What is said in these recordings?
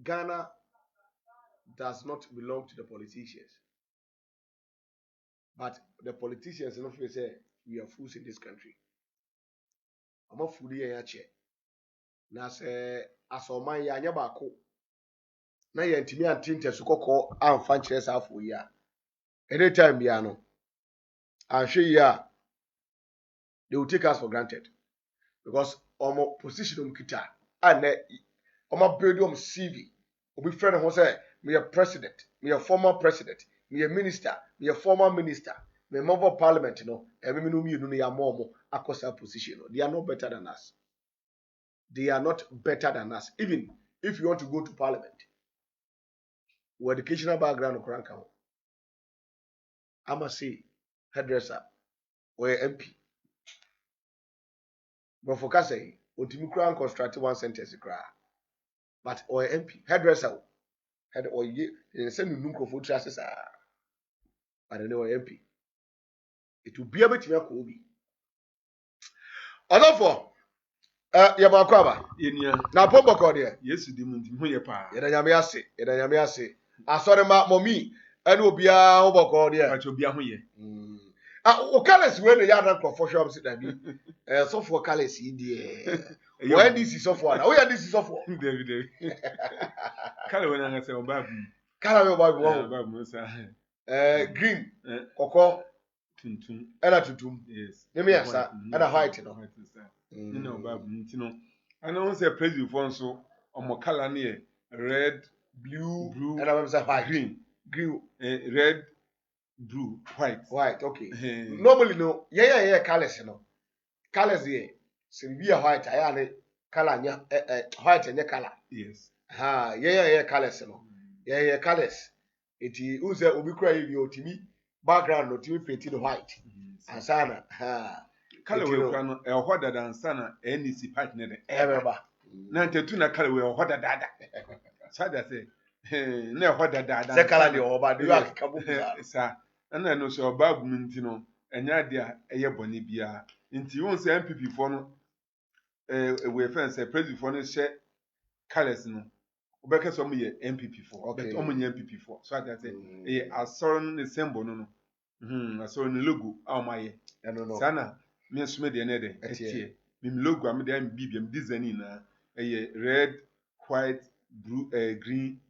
Ghana does not belong to the politicians. But the politicians don't feel say we are fools in this country. I'm a fool here chair. Na say as o man ya anya baako. Na ye ntimi antinte so kokko amfa nkyerɛ saa afo yi a. Anytime bia no. Ahwe yi a they will take us for granted because omo position kita and omo build CV. Obi friend ho say me a president, me a former president, me a minister, me a former minister, me a member of parliament, me no me no ya more akosa position. They are not better than us. They are not better than us. Even if you want to go to parliament, with educational background of Kranka, I must say, hairdresser or MP. But for Kase, Ultimate Crown constructed one sentence, but or MP, hairdresser, head or ye, send you look for trusses, but I know MP. It will be a bit of Kobe. Therefore, Yabakwaba, now Popo there. Yes, you didn't hear pa. Yedanyamiase. I saw them out mommy, and will be a Oboko there. But you'll be a here. Okales when the yard for shops that so for Kales, when this is of one. Oh, yeah, this is of one. David. Color when I say, oh, Babu. Color Babu, green, Coco, Tuntum, Ella Tutum. yes. Let me answer, and a white, you know, Babu, you know. I know say president for so on my color near red, blue, and I was a white, green, red, blue, white. Okay. Normally, no, yeah, colors, colors here. So be a white, I am color, white and your color. Yes. Yeah, colors, yeah, colors. It is Uza Ubikra, you to me, background, no, to me, painted white. And Sana, Color will a hotter than Sana, NDC partner ever. Nantetuna color will hotter dada. Sada say, no hotter dada. Second, the you are Kabuka, sir. And I know so Babu Mintino, and Yadia, a Bonibia. Into you won't say MPP for no, we fence a president for no share colors no. Because some year MPP for, but only MPP for. So I say, I saw the symbol no. I saw the logo. Oh my, I don't know. Sana, me smell the another. Me logo, I'm the BBM designing a red, white, blue, green,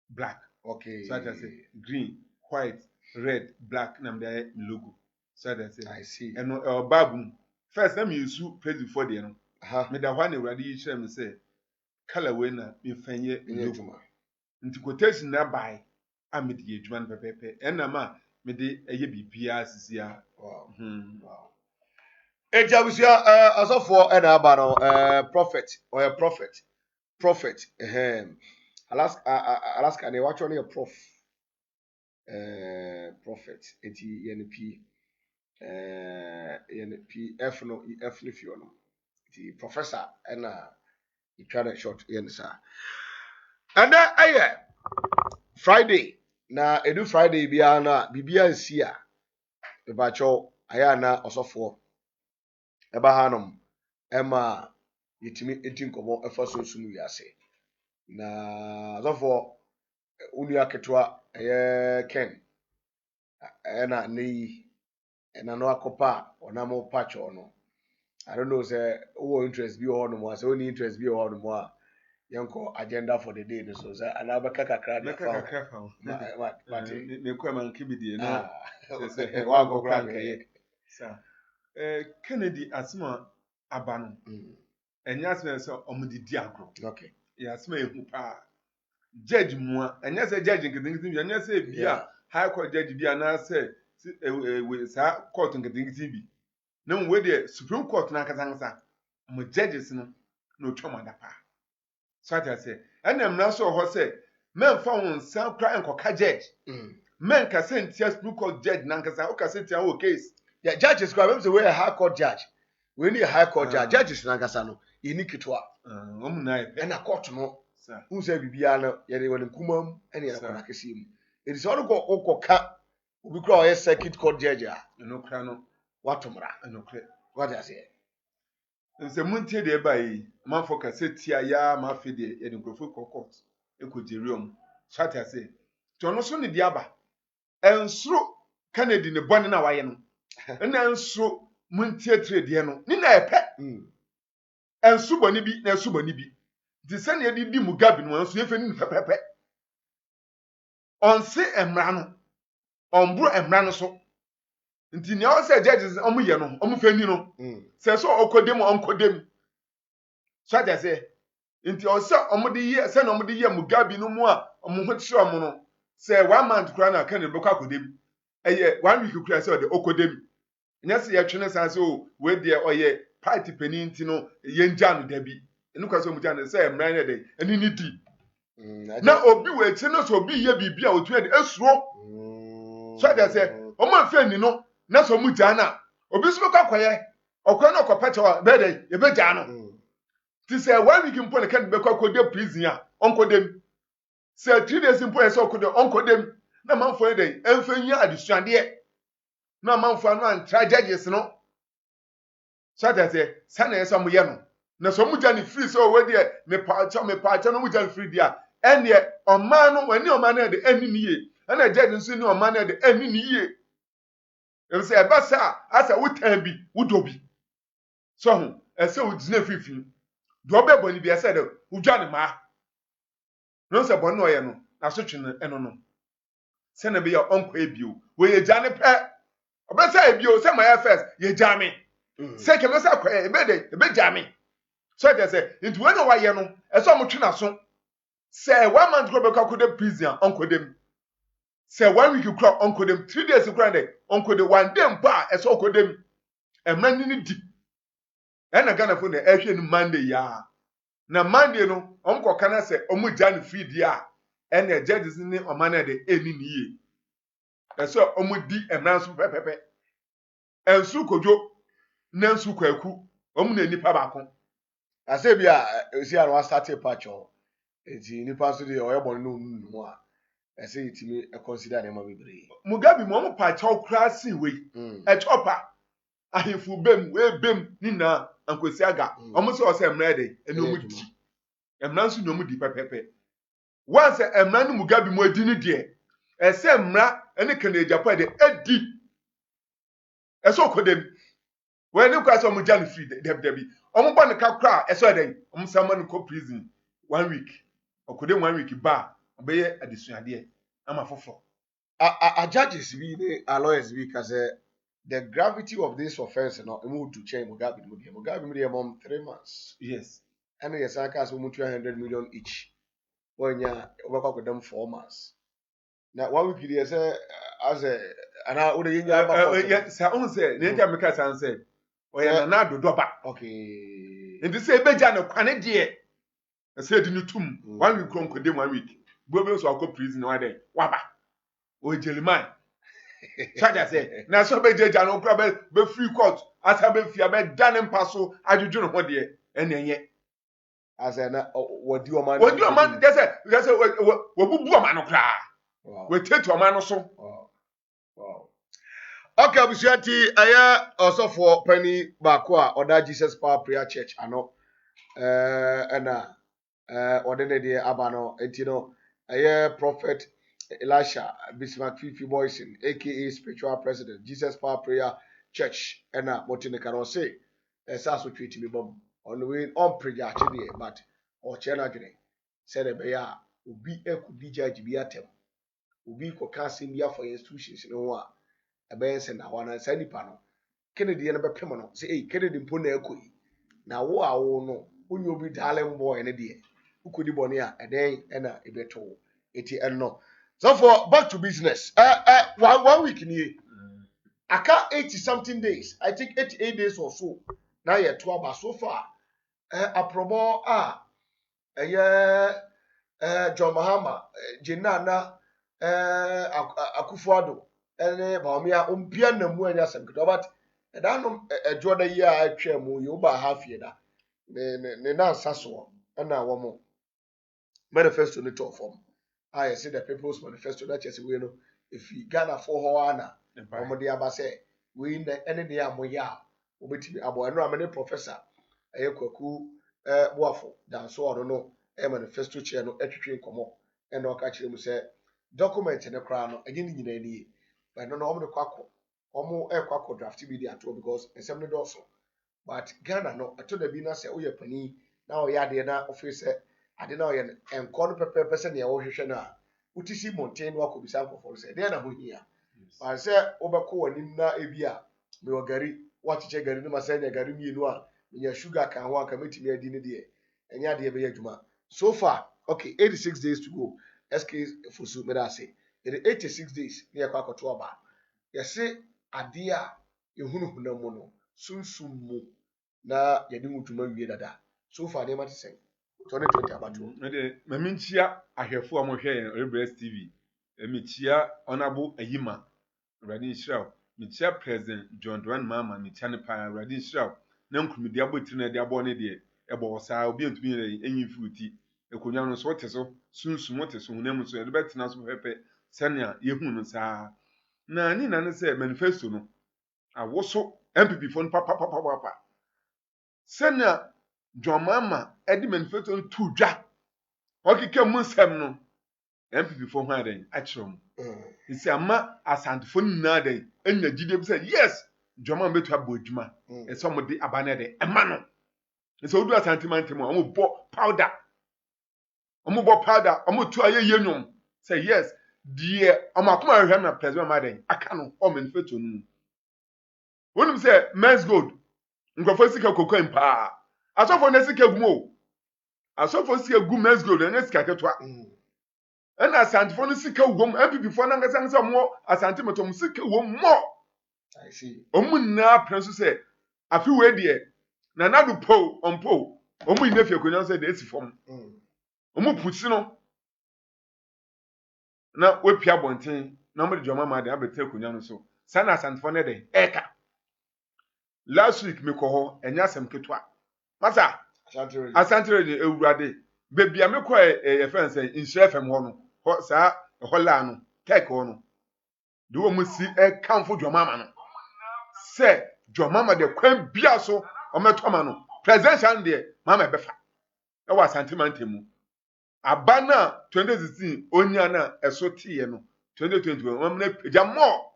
black. Okay. So I say green, white, red, black. And I'm the logo. So I say, I see. And Babu. First time you sue president for the me da one already you share me say color way na me fanye logo nti quotation na buy am me the adwan pepepe and na ma me de eye bibia sisia wow ejabusia asofo e na aba no prophet or a prophet Alaska ne watch on your prophet eti NP F no fio no the professor and he tried a short answer. And then Friday na edu Friday bia na bibia nsia e ba cho aya na osofo e ba hanom e ma yitimi etinkomo efa so sunu wiase na osofo unu aketwa Ken na nei na no akopa onamo pacho no I don't know say who interest be on mo say only interest be on mo yanko agenda for the day so say anabaka kakra me kwa man kibidi no say wa go kra nke sa Kennedy asma abano enya asma say omudidi agro okay ya asma ehu pa judge mu enya say judge nkitin enya say bia high court judge bia na say we sa court nkitin bi na we the Supreme Court na kazansa mo judges no twama da pa so I say enem na so ho say men fa won san kra enkoka judge men ka say ntia Supreme Court judge na nkasa o ka say ntia o case yeah judges kwa we say we a high court judge we need a high court judge judges na nkasa no ye ni kitwa na e na court no who say bibia no ye de won kumam ene ya kona kese mu it is all go ka obi kra o circuit court judge a no kra no watomra no kra what I say nse muntie de ba yi man for ka say tia ya ma fe de ye de nkrofo court ekojerium so atase to no so ne di aba ensuro Kennedy ne bɔne na waye no na ensuro muntietire die no ni na epe ensu bɔne bi na ensu bɔne bi di se ne di Mugabe no ensu efe ni pepepe onse emra no onbro emra no so nti ne o se judges omu ye no omu fani no se so okodem onkodem so atase nti o se omu de ye se na omu de ye Mugabe no mu a omu ho kire omu no se 1 month kura na Kennedy beko akodem eye 1 week kura se o de okodem nya se ye twene san se o we de oye party pani nti no ye ngja no da bi enu kwa se omu gja no se emra ne de eni ni di na obi we echi no so obi ye bibia otu de esuro so that say omo afa ni no na so mu gja na obi so beko akoye okwa na okopacha be de ye be gja no ti say 1 week mpo ne kan beko akode prison a onkodem say 3 days mpo ye so okode onkodem na manfo de emfanya adesuade na manfo no an tragedies no so that say sana ye so mo ye no na so mu gja ni free so we de me pa no mu gja free dia ene oman no wani oman na de eni niye ena judge nso ni oman na de eni niye e say eba sa asa wutan bi wudobi so ho e say udina fifi do obe boni bi e say de udwa ne ma no say boni oye no na so twene eno no se na be ya onko ebio we ye gya ne pe obe say ebio say my first ye gya me se ke me say kwa ebe de ebe gya me so they say into when wa ye no e so mo twena so say 1 month go back akode prison onkodem say 1 week kura onkodem 3 days kura de onkodem 1 day mpa e so onkodem emra ni di na Ghana fo na ehwe ni Monday ya na Monday no onko kana say omu gya ni free dia na judges ni omana de eni ni ye e so omu di emra so pepepe ensu kojo na ensu kwaku omu na nipa ba ko ase bia esi anwa start pacho eti nipa so de oyebon no nu a ese itimi e consider na ma bebre Mugabe mo pa cha okra si we e chopa ahefu bem we bem ni na ankosi aga omo se o se emra de enomu di emra nso nomu di pepepe once emra no Mugabe mo adi ni de e se emra ene kana Japan de adi e so kodem we ni kwa so mo jani free debi omo ba ne kakra e so den omo sama no ko prison 1 week okodem 1 week ba obeye adesuade ama fofo a judges bi ni a lawyers bi ka say the gravity of this offense no emu to change Mugabe mu de mom 3 months yes and yes aka so mu 200 million each wonya obakwa kodam 4 months na 1 week dey say as a ana ode yinya ba sa on say na nja meka san say oya na dodoba okay ndi say beja na kwane de e say di no tum 1 week kron kodem 1 week bobe so akọ prison wa dey waba o jeliman Chaja say na so be jeja no kra be free court asa be fia be dan mpaso adwudwu no ho de enenye asa na wodi o man dey say wo bubu o man no kra we tetu o man no so wow okay abusuati aya osofo pani baako a oda Jesus Power Prayer Church ano na odene de aba no enti no aya prophet Elisha Bismarck Fifi Boyson aka spiritual president Jesus Power Prayer Church na motine karo say esa so treat me bom on the way on prayer actually but o che na dwene said e be ya obi ekudi judge bi atem obi ko kasem bi afọ institutions no ho a ebe se na ho na sa nipa no Kennedy na bepem no say Kennedy mpo na ekoyi na wo a wo no onye obi darling boy ne de ukodi bone a eden na ebeto eti enno. So for back to business. 1 week ni. Aka 80 something days. I think 88 days or so. Now you're 12 so far. Aprobo John Mahama, Jinana, Akufo-Addo, ene Bawumia umpia na mu anya sem kedo but da no ejo da yi a atwa mu yo ba half year da. Ne na saso na wo mo manifesto ne to form. I see the People's Manifesto that chese we no if Ghana for ho ana omo de aba say we na ene de amoya obetimi abo eno amene professor Kwaku Boafo dan so ono no manifesto chair no etwetwe nkomo and o ka kire mu say document ne kra no enye ni nyina ni but no omo de kwakọ omo kwakọ draft bi di ato because esem ne do so but Ghana no ato da bi na say oye pani na o ya de na office ade na o ye enko no pepepe se na wo hwehwe na utisi mountain wa ko bisa nkofo say de na ho hia but say obekọ wanim na ebia me ogari wachiche gari no masanya gari mienu a nya sugar kan ho aka metimi adi ne de enya de be adwuma so far okay 86 days to go SK Fosu me da say it 86 days ne yakọ akoto oba yesi ade a ehunu hunamu no sunsum mu na yedi mutuma wie dada so far dey matisen 2020 abato de maminchia ahwefo amhwe yen Rebels TV emichia onabo ayima Radin Israel michia president John Dwan Mama michia ne pa Radin Israel na nkrumidi abotiri na de abo ne de ebo wosa obi entumi enyi fruti ekonya no so wote so sunsum wote so hunamu so de betina so pepe senia yehu no saa na ni na ne se manifesto no awoso MPP fon papa senia John Mama edi manifesto tu dwa okike mu nsem no MPP fo ho aden akiro mu isi ama asantefo nna aden enya gide bi say yes John Mama betu abodwuma eso mo de abane de ema no isi odu asantemantem o mo bo powder omo tu ayeye nyom say yes die amakoma hwehwe na president aden aka no o manifesto no wonum say men's gold nkrofo sika kokoi mpa asofo na sika gumo asofo sika gu men's gold na sika ketwa na asantefo no sika wom MPP fo na ngasa mo asantemeto mo sika wom mo I see omu na prenso say afi we de na nadu po ompo omu ina fie konya say de esi fom omu pusi no na wepia bonten na mo de John Mama de abete konya no so sana asantefo ne de eka last week me ko ho enya asem ketwa masa asantire de ewurade bebia me ko e friend say insure fm ho no ho sa ho la no take ho no de wo musi e kanfo John Mama no say John Mama de kwan bia so o metoma no presidential de mama befa e wa asantemantem abana 2016 onya na eso tie no 2021 o mna peja mo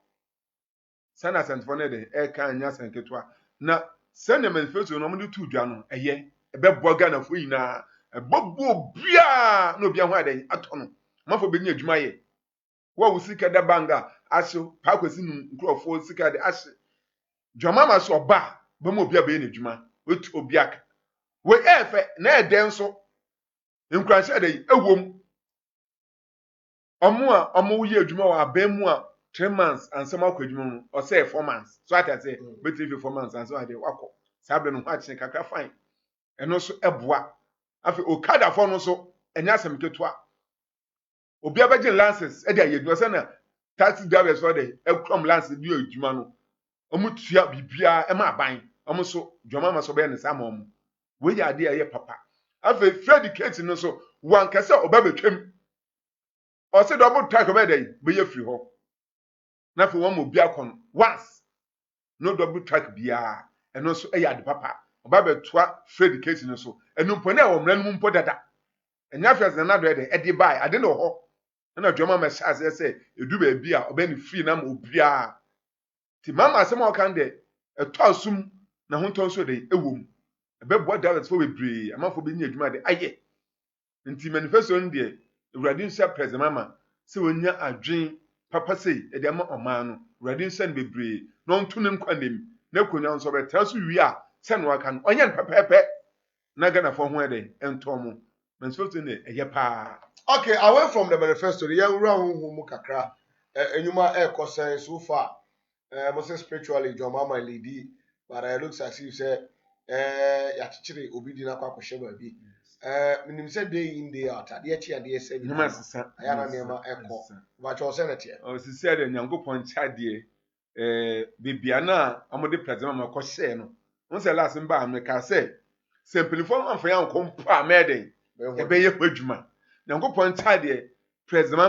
sana asantefo ne de e kan nya sanketwa na sene manifesto no mo de tu dwa no eye ebebo Ghana fo yina ebobo bia no bia ho adan ato no mafo be nya adwuma ye wo wo sika da banga asho pa kwesi nu nkrofo sika de ashe John Mama so ba be mo bia be nya adwuma otu obi aka we efe na eden so nkranhye de ewom omo ye adwuma wa abemu a 3 months ansem akwadwuma mu o say 4 months so ata say betri 4 months ansem ade wakọ sabre no ho achi kakra fine eno so eboa afi okada fo no so enya asem ketua obi abegye lances e de ayedua se na taxi drivers for de ekrom lances bi adwuma no omu tua bibia e ma aban omu so John Mama so be ne sama omu we ya ade aye papa afi Fred Kate no so wan kase obabetwem o se double track obede be ye free ho na fi won mo bi akon once no double track bia eno so e ya ade papa obabetwa Fred Kate no so enu mpo na e wo mra no mpo dada enya fes na do de e de bai ade no ho na John Mama chance say edu ba bi a obani free na mo bia ti mama asem o kan de eto asum na ho nton so de ewom ebebo dollars for we bre amafo be nya adwuma de aye nti manifesto no de Radin Sha president Mama se wonya adwen papa sei e de ma oman no Radin Sha be bre no nto ne nkwanem na konya nso be tra so wi a se no aka no onye pepepe na Ghana fo ho de entomo manifesto ne eye pa. okay away from the manifesto the young mu kakra enyuma ekosen so far most spiritually John Mama lady but it looks as if say ya chichire obi di na kwa kwhye ba bi minim say day in day out ade echi ade say Nyuma sesa aya na nema eko ba cho say na tie o sisi ade Nyankopon chade bibia na amode president Mama ko hye no won say last mba America say simply for man fa yan kompa meden e be ye kwadwuma Nyankopon chade president